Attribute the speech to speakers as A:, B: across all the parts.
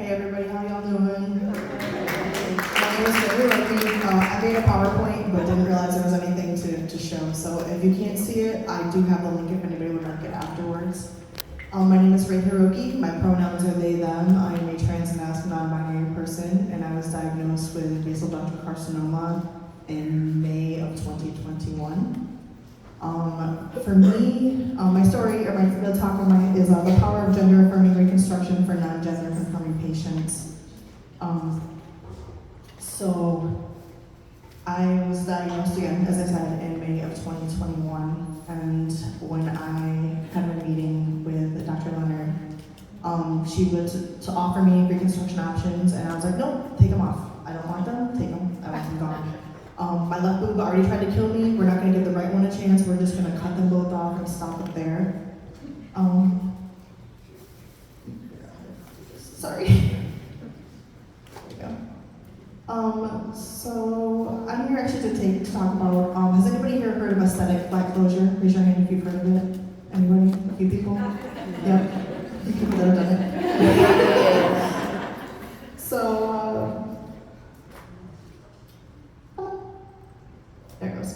A: Hey everybody, how y'all doing? My name is Reconstruction. I made a PowerPoint, but didn't realize there was anything to show. So if you can't see it, I do have the link if anybody would like it afterwards. My name is Reconstruction. My pronouns are they, them. I am a trans non-binary person, and I was diagnosed with basal ductal carcinoma in May of 2021. For me, my story, or my talk is the power of gender affirming reconstruction for non-gender conforming patients. So I was diagnosed again, as I said, in May of 2021, and when I had a meeting with Dr. Leonard, she would to offer me reconstruction options, and I was like, nope, take them off. I don't want them, take them, I want them gone. My left boob already tried to kill me. We're not going to give the right one a chance. We're just going to cut them both off and stop it there. Sorry. There we go. So I'm here actually to talk about, has anybody here heard of aesthetic flat closure? Raise your hand if you've heard of it. Anybody? A few people? Yep. People that have done it. So, there it goes.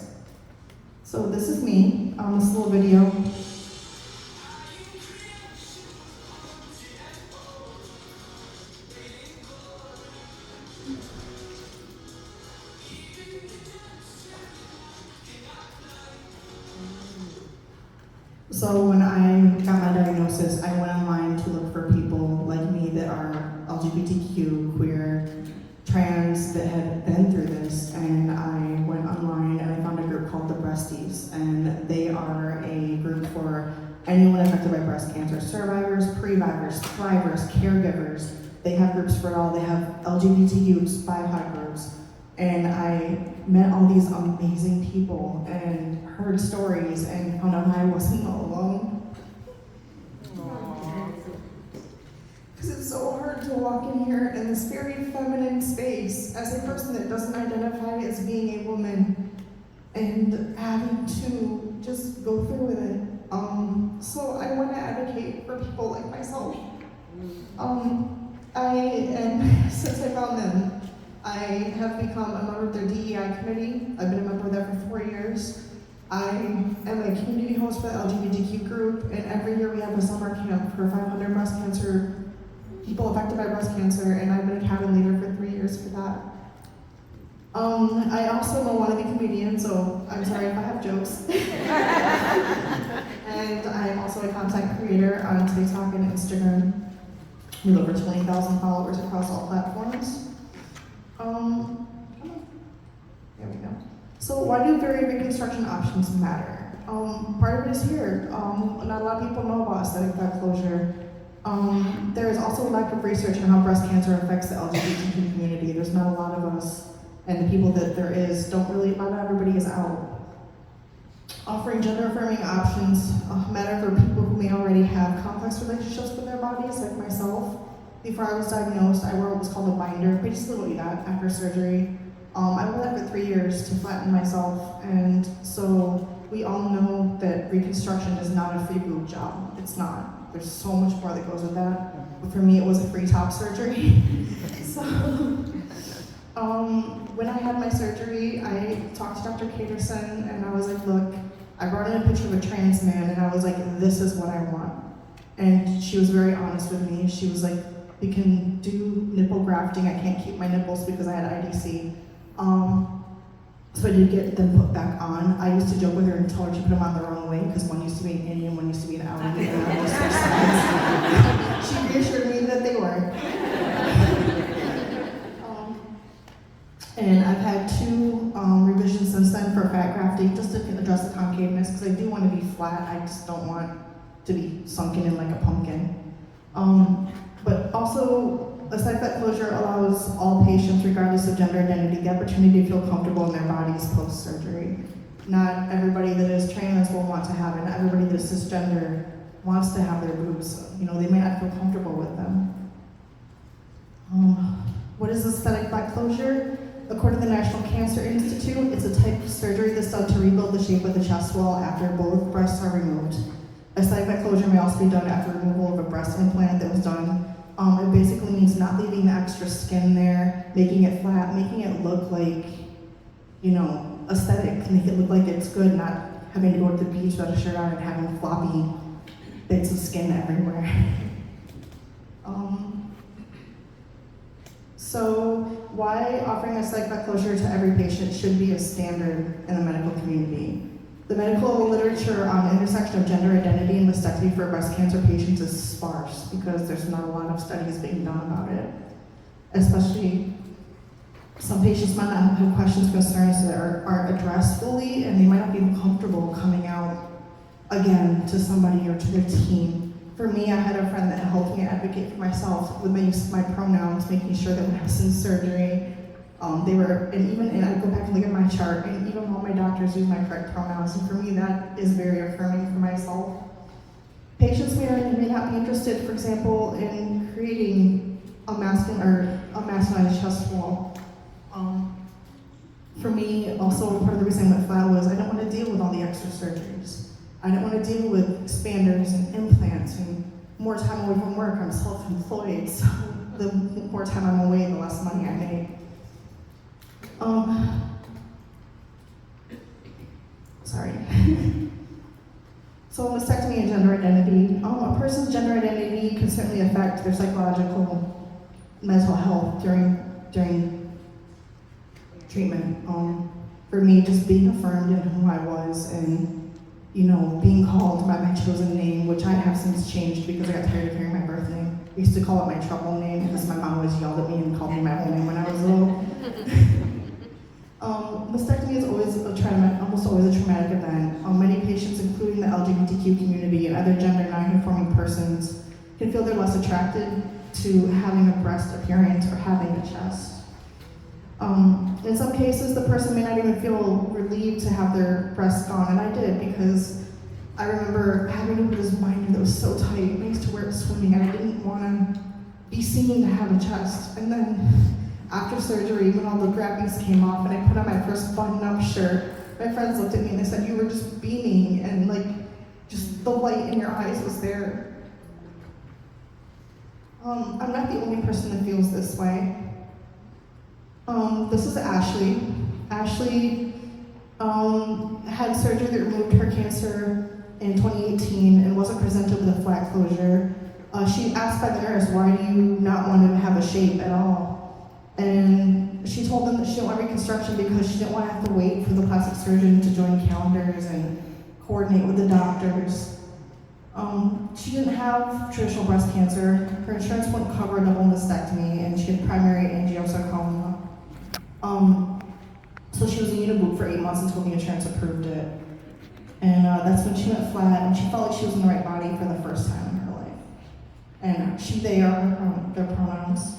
A: So this is me, this little video. So when I got my diagnosis, I went online to look for people like me that are LGBTQ, queer, trans, that had been through this, and I went online and I found a group called the Breasties, and they are a group for anyone affected by breast cancer, survivors, previvors, thrivers, caregivers. They have groups for it all. They have LGBT youths, BIPOC groups, and I met all these amazing people and heard stories and found out I wasn't all alone. Because it's so hard to walk in here in this very feminine space as a person that doesn't identify as being a woman and having to just go through with it. So I want to advocate for people like myself. Since I found them, I have become a member of their DEI committee. I've been a member of that for 4 years. I am a community host for the LGBTQ group, and every year we have a summer camp for 500 breast cancer people affected by breast cancer, and I've been a cabin leader for 3 years for that. I also am a wannabe comedian, so I'm sorry if I have jokes. And I'm also a content creator on TikTok and Instagram with over 20,000 followers across all platforms. There we go. So why do varied reconstruction options matter? Part of it is here. Not a lot of people know about aesthetic fat closure. There is also a lack of research on how breast cancer affects the LGBTQ community. There's not a lot of us, and the people that there is don't really, not everybody is out. Offering gender affirming options matter for people who may already have complex relationships with their bodies, like myself. Before I was diagnosed, I wore what was called a binder, basically what you got after surgery. I wore that for 3 years to flatten myself, and so we all know that reconstruction is not a free boob job. It's not. There's so much more that goes with that. But for me, it was a free top surgery. So, when I had my surgery, I talked to Dr. Caterson, and I was like, look, I brought in a picture of a trans man, and I was like, this is what I want. And she was very honest with me. She was like, we can do nipple grafting. I can't keep my nipples because I had IDC. So I did get them put back on. I used to joke with her and tell her to put them on the wrong way because one used to be an innie and one used to be an outie, and I was switch sides. She reassured me that they weren't. And I've had 2 revisions since then for fat grafting just to address the concaveness because I do want to be flat. I just don't want to be sunken in like a pumpkin. But also, aesthetic fat closure allows all patients, regardless of gender identity, the opportunity to feel comfortable in their bodies post-surgery. Not everybody that is trans will want to have it. Not everybody that is cisgender wants to have their boobs. You know, they may not feel comfortable with them. What is aesthetic fat closure? According to the National Cancer Institute, it's a type of surgery that's done to rebuild the shape of the chest wall after both breasts are removed. Aesthetic fat closure may also be done after removal of a breast implant that was done It basically means not leaving the extra skin there, making it flat, making it look like, aesthetic, make it look like it's good, not having to go to the beach without a shirt on and having floppy bits of skin everywhere. So why offering aesthetic flat closure to every patient should be a standard in the medical community? The medical literature on the intersection of gender identity and mastectomy for breast cancer patients is sparse because there's not a lot of studies being done about it. Especially, some patients might not have questions, concerns that aren't addressed fully, and they might not be comfortable coming out again to somebody or to their team. For me, I had a friend that helped me advocate for myself with my use of my pronouns, making sure that when I was in surgery, and I go back and look at my chart, and even all my doctors use my correct pronouns, and for me, that is very affirming for myself. Patients may not be interested, for example, in creating a masculine chest wall. For me, also part of the reason I went flat was I don't want to deal with all the extra surgeries. I don't want to deal with expanders and implants and more time away from work. I'm self-employed, so the more time I'm away, the less money I make. Sorry. So mastectomy and gender identity. A person's gender identity can certainly affect their psychological, mental health during treatment. For me, just being affirmed in who I was and being called by my chosen name, which I have since changed because I got tired of hearing my birth name. I used to call it my trouble name because my mom always yelled at me and called me my whole name when I was little. Mastectomy is almost always a traumatic event. Many patients, including the LGBTQ community and other gender non-conforming persons, can feel they're less attracted to having a breast appearance or having a chest. In some cases, the person may not even feel relieved to have their breasts gone, and I did because I remember having to wear this binder that was so tight. I used to wear it swimming, and I didn't want to be seen to have a chest. And then after surgery, when all the wrappings came off and I put on my first button-up shirt, my friends looked at me and they said, "You were just beaming, and just the light in your eyes was there." I'm not the only person that feels this way. This is Ashley. Ashley had surgery that removed her cancer in 2018 and wasn't presented with a flat closure. She asked by the nurse, "Why do you not want to have a shape at all?" And she told them that she didn't want reconstruction because she didn't want to have to wait for the plastic surgeon to join calendars and coordinate with the doctors. She didn't have traditional breast cancer. Her insurance wouldn't cover a double mastectomy, and she had primary angiosarcoma. So she was in Uniboop for 8 months until the insurance approved it. And that's when she went flat, and she felt like she was in the right body for the first time in her life. And they are their pronouns.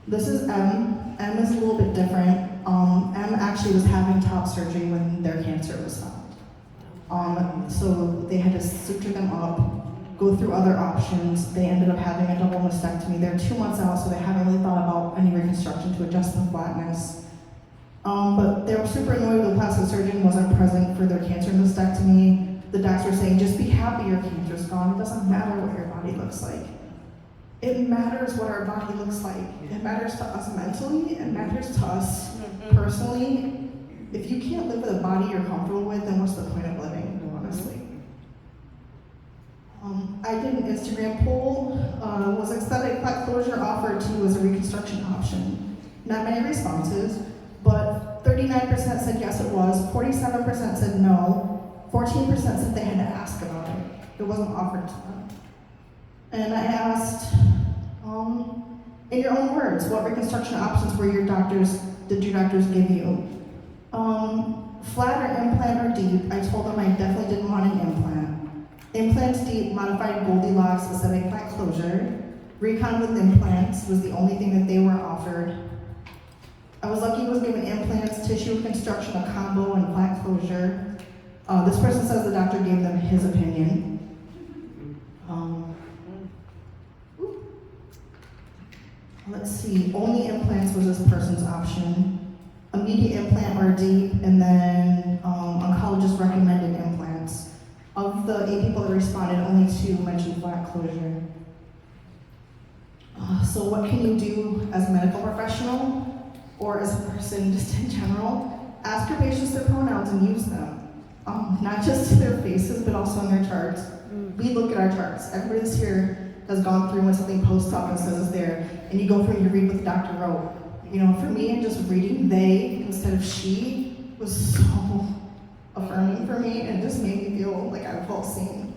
A: This is M. M is a little bit different. M actually was having top surgery when their cancer was found. So they had to suture them up, go through other options. They ended up having a double mastectomy. They're 2 months out, so they haven't really thought about any reconstruction to adjust the flatness. But they were super annoyed the plastic surgeon wasn't present for their cancer mastectomy. The doctor was saying, "Just be happy your cancer's gone. It doesn't matter what your body looks like." It matters what our body looks like. It matters to us mentally. It matters to us personally. If you can't live with a body you're comfortable with, then what's the point of living, honestly? I did an Instagram poll. Was aesthetic flat closure offered to you as a reconstruction option? Not many responses, but 39% said yes, it was. 47% said no. 14% said they had to ask about it. It wasn't offered to them. And I asked, in your own words, what reconstruction options did your doctors give you? Flat or implant or deep, I told them I definitely didn't want an implant. Implants deep, modified Goldilocks, aesthetic flat closure. Recon with implants was the only thing that they were offered. I was lucky I was given implants, tissue reconstruction, a combo, and flat closure. This person says the doctor gave them his opinion. Let's see, only implants was this person's option. Immediate implant or deep, and then oncologists recommended implants. Of the 8 people that responded, only 2 mentioned flat closure. So what can you do as a medical professional or as a person just in general? Ask your patients their pronouns and use them. Not just to their faces, but also on their charts. We look at our charts. Everybody that's here has gone through when something posts up and says it's there, and you go through and you read what the doctor wrote. You know, for me, and just reading they instead of she was so affirming for me, and just made me feel like I felt seen.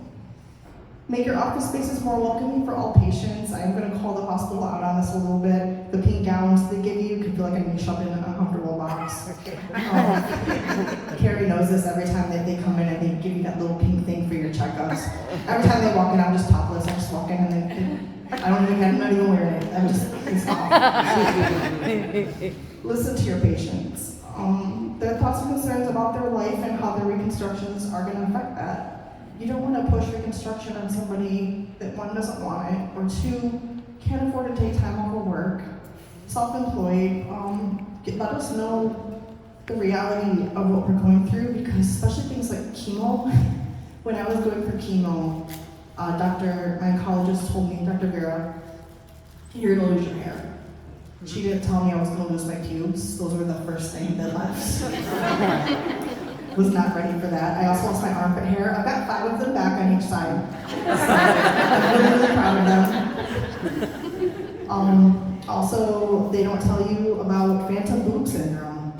A: Make your office spaces more welcoming for all patients. I am going to call the hospital out on this a little bit. The pink gowns they give you can feel like I'm being shoved in an uncomfortable box. Carrie knows this every time that they come in and they give you that little pink thing for your checkups. Every time they walk in, I'm just topless. I just walk in and I'm not even wearing it. I'm just, it's off. Listen to your patients. Their thoughts and concerns about their life and how their reconstructions are going to affect that. You don't want to push reconstruction on somebody that one, doesn't want it, or two, can't afford to take time off of work, self-employed. Let us know the reality of what we're going through, because especially things like chemo. When I was going through chemo, my oncologist told me, Dr. Vera, you're gonna lose your hair. She didn't tell me I was gonna lose my pubes. Those were the first thing that left. Was not ready for that. I also lost my armpit hair. I've got 5 of them back on each side. I'm really, really proud of them. Also, they don't tell you about phantom boob syndrome.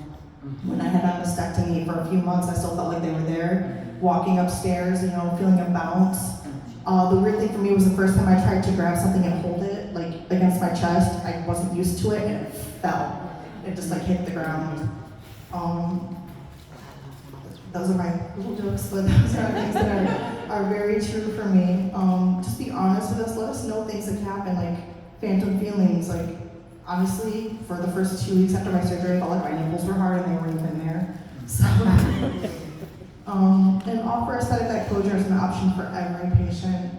A: When I had a mastectomy for a few months, I still felt like they were there. Walking upstairs, feeling a bounce. The weird thing for me was the first time I tried to grab something and hold it, like against my chest. I wasn't used to it, and it fell. It just hit the ground. Those are my little jokes, but those are things that are very true for me. Just be honest with us. Let us know things that happen, like phantom feelings. Like, honestly, for the first 2 weeks after my surgery, I felt like my nipples were hard and they weren't even there. So, and offer aesthetic eye closure as an option for every patient.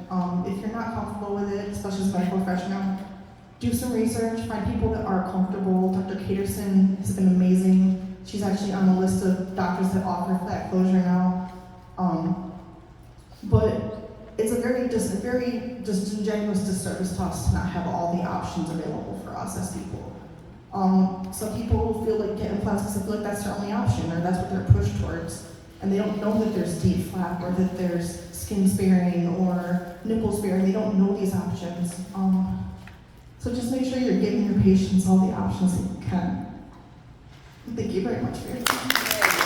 A: If you're not comfortable with it, especially as a medical professional, do some research, find people that are comfortable. Dr. Caterson has been amazing. She's actually on the list of doctors that offer that closure now. But it's a very disingenuous disservice to us to not have all the options available for us as people. Some people feel like getting implants because they feel like that's their only option, or that's what they're pushed towards. And they don't know that there's deep flap, or that there's skin sparing, or nipple sparing. They don't know these options. So just make sure you're giving your patients all the options that you can. Thank you very much for your time.